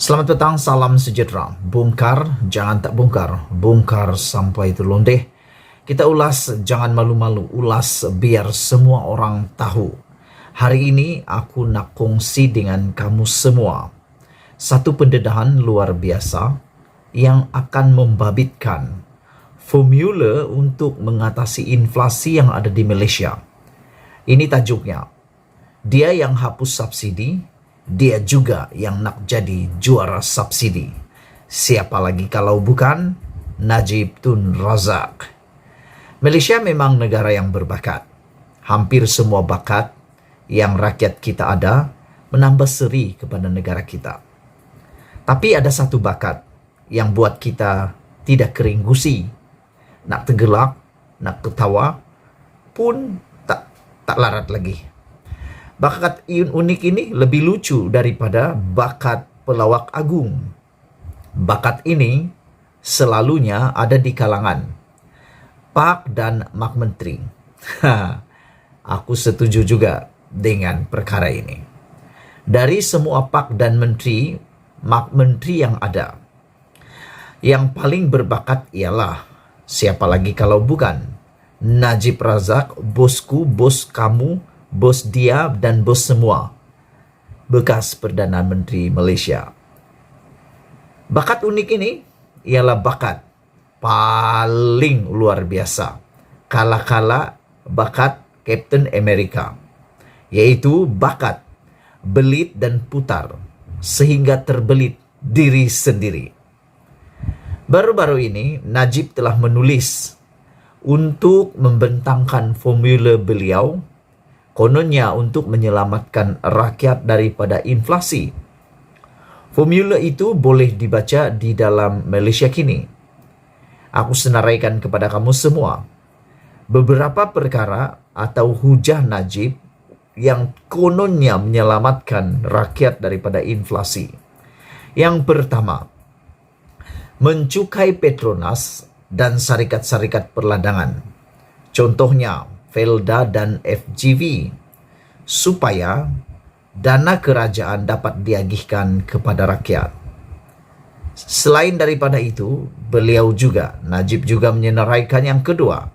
Selamat petang, salam sejahtera. Bongkar, jangan tak bongkar. Bongkar sampai terlondeh. Kita ulas, jangan malu-malu. Ulas biar semua orang tahu. Hari ini aku nak kongsi dengan kamu semua satu pendedahan luar biasa yang akan membabitkan formula untuk mengatasi inflasi yang ada di Malaysia. Ini tajuknya. Dia yang hapus subsidi, dia juga yang nak jadi juara subsidi. Siapa lagi kalau bukan Najib Tun Razak. Malaysia memang negara yang berbakat. Hampir semua bakat yang rakyat kita ada menambah seri kepada negara kita. Tapi ada satu bakat yang buat kita tidak kering gusi. Nak tergelak, nak ketawa pun tak larat lagi. Bakat unik ini lebih lucu daripada bakat pelawak agung. Bakat ini selalunya ada di kalangan Pak dan Mak Menteri. Aku setuju juga dengan perkara ini. Dari semua Pak dan Menteri, Mak Menteri yang ada, yang paling berbakat ialah siapa lagi kalau bukan Najib Razak, bosku, bos kamu, bos dia dan bos semua, bekas Perdana Menteri Malaysia. Bakat unik ini ialah bakat paling luar biasa, kala-kala bakat Captain America, yaitu bakat belit dan putar sehingga terbelit diri sendiri. Baru-baru ini Najib telah menulis untuk membentangkan formula beliau, kononnya untuk menyelamatkan rakyat daripada inflasi. Formula itu boleh dibaca di dalam Malaysia kini. Aku senaraikan kepada kamu semua beberapa perkara atau hujah Najib yang kononnya menyelamatkan rakyat daripada inflasi. Yang pertama, mencukai Petronas dan syarikat-syarikat perladangan. Contohnya Felda dan FGV, supaya dana kerajaan dapat diagihkan kepada rakyat. Selain daripada itu, Najib juga menyenaraikan yang kedua,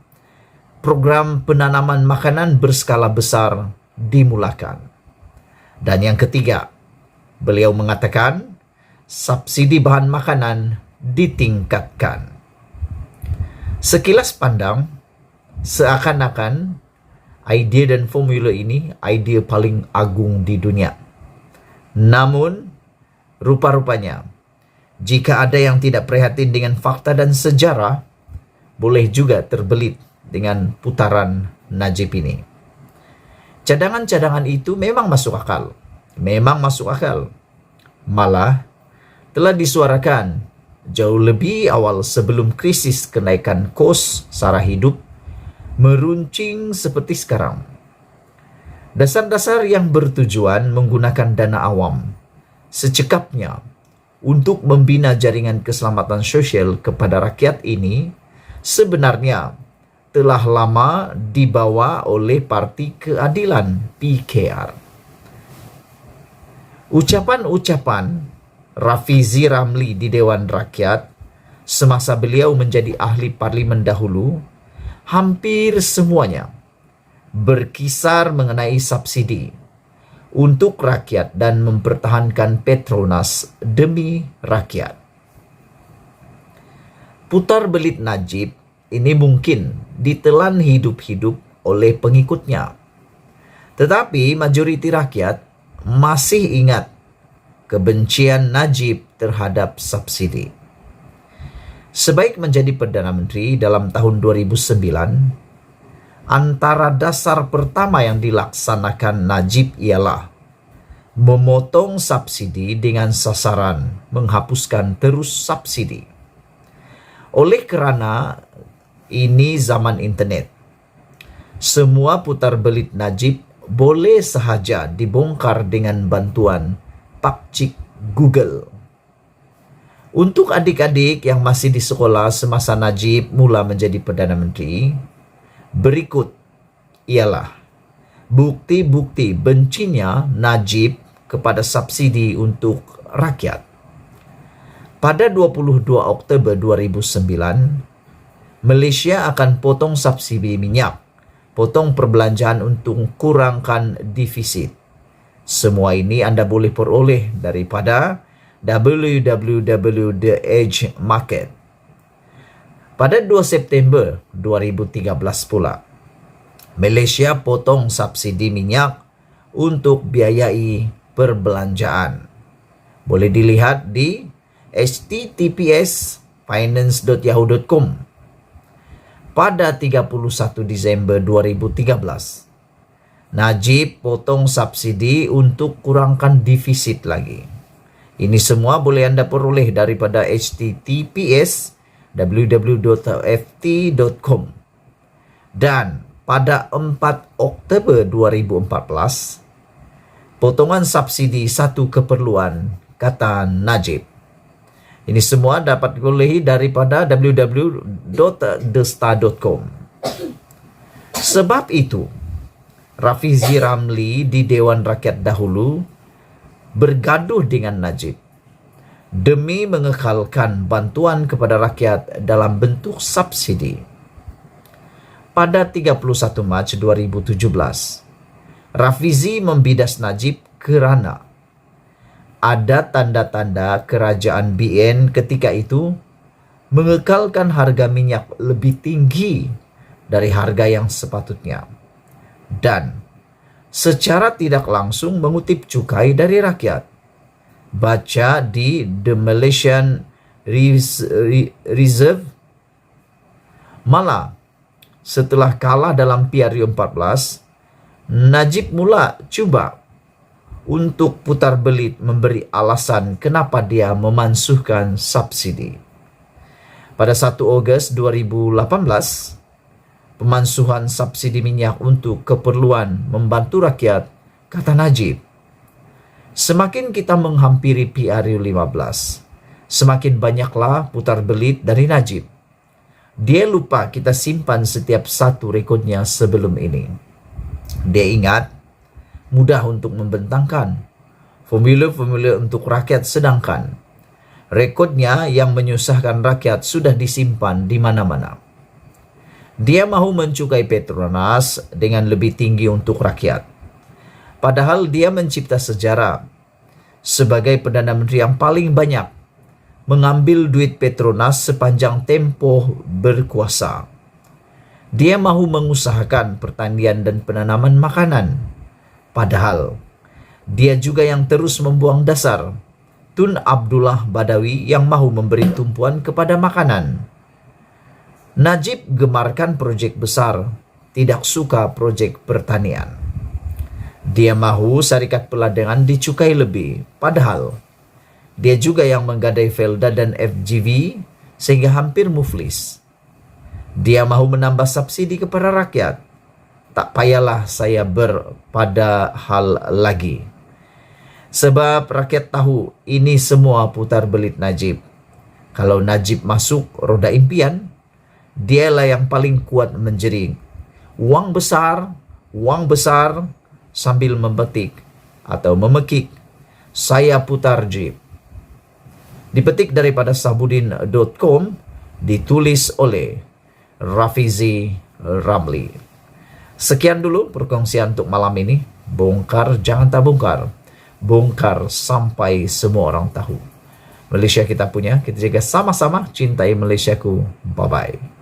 program penanaman makanan berskala besar dimulakan. Dan yang ketiga, beliau mengatakan subsidi bahan makanan ditingkatkan. Sekilas pandang, seakan-akan idea dan formula ini idea paling agung di dunia. Namun, rupa-rupanya, jika ada yang tidak prihatin dengan fakta dan sejarah, boleh juga terbelit dengan putaran Najib ini. Cadangan-cadangan itu memang masuk akal. Malah, telah disuarakan jauh lebih awal sebelum krisis kenaikan kos sara hidup meruncing seperti sekarang. Dasar-dasar yang bertujuan menggunakan dana awam secekapnya untuk membina jaringan keselamatan sosial kepada rakyat ini sebenarnya telah lama dibawa oleh Parti Keadilan PKR. Ucapan-ucapan Rafizi Ramli di Dewan Rakyat semasa beliau menjadi ahli parlimen dahulu hampir semuanya berkisar mengenai subsidi untuk rakyat dan mempertahankan Petronas demi rakyat. Putar belit Najib ini mungkin ditelan hidup-hidup oleh pengikutnya. Tetapi majoriti rakyat masih ingat kebencian Najib terhadap subsidi. Sebaik menjadi Perdana Menteri dalam tahun 2009, antara dasar pertama yang dilaksanakan Najib ialah memotong subsidi dengan sasaran menghapuskan terus subsidi. Oleh kerana ini zaman internet, semua putar belit Najib boleh sahaja dibongkar dengan bantuan Pakcik Google. Untuk adik-adik yang masih di sekolah semasa Najib mula menjadi Perdana Menteri, berikut ialah bukti-bukti bencinya Najib kepada subsidi untuk rakyat. Pada 22 Oktober 2009, Malaysia akan potong subsidi minyak, potong perbelanjaan untuk kurangkan defisit. Semua ini Anda boleh peroleh daripada www.The Edge Market. Pada 2 September 2013 pula, Malaysia potong subsidi minyak untuk biayai perbelanjaan. Boleh dilihat di https://finance.yahoo.com. Pada 31 Disember 2013, Najib potong subsidi untuk kurangkan defisit lagi. Ini semua boleh Anda peroleh daripada https://www.ft.com. Dan pada 4 Oktober 2014, potongan subsidi satu keperluan, kata Najib. Ini semua dapat diperolehi daripada www.thestar.com. Sebab itu, Rafizi Ramli di Dewan Rakyat dahulu bergaduh dengan Najib demi mengekalkan bantuan kepada rakyat dalam bentuk subsidi. Pada 31 Mac 2017, Rafizi membidas Najib kerana ada tanda-tanda kerajaan BN ketika itu mengekalkan harga minyak lebih tinggi dari harga yang sepatutnya dan secara tidak langsung mengutip cukai dari rakyat. Baca di The Malaysian Reserve. Malah, setelah kalah dalam PRU 14, Najib mula cuba untuk putar belit memberi alasan kenapa dia memansuhkan subsidi. Pada 1 Ogos 2018, pemansuhan subsidi minyak untuk keperluan membantu rakyat, kata Najib. Semakin kita menghampiri PRU 15, semakin banyaklah putar belit dari Najib. Dia lupa kita simpan setiap satu rekodnya sebelum ini. Dia ingat, mudah untuk membentangkan formula-formula untuk rakyat, sedangkan rekodnya yang menyusahkan rakyat sudah disimpan di mana-mana. Dia mahu mencukai Petronas dengan lebih tinggi untuk rakyat. Padahal dia mencipta sejarah sebagai Perdana Menteri yang paling banyak mengambil duit Petronas sepanjang tempoh berkuasa. Dia mahu mengusahakan pertanian dan penanaman makanan. Padahal dia juga yang terus membuang dasar Tun Abdullah Badawi yang mahu memberi tumpuan kepada makanan. Najib gemarkan projek besar, tidak suka projek pertanian. Dia mahu syarikat peladangan dicukai lebih, padahal dia juga yang menggadai Felda dan FGV sehingga hampir muflis. Dia mahu menambah subsidi kepada rakyat. Tak payahlah saya berpada hal lagi. Sebab rakyat tahu ini semua putar belit Najib. Kalau Najib masuk roda impian, dialah yang paling kuat menjering. Wang besar, sambil membetik atau memekik, saya putar jib. Dipetik daripada Sahbudin.com, ditulis oleh Rafizi Ramli. Sekian dulu perkongsian untuk malam ini. Bongkar jangan tak bongkar. Bongkar sampai semua orang tahu. Malaysia kita punya, kita jaga sama-sama, cintai Malaysiaku. Bye-bye.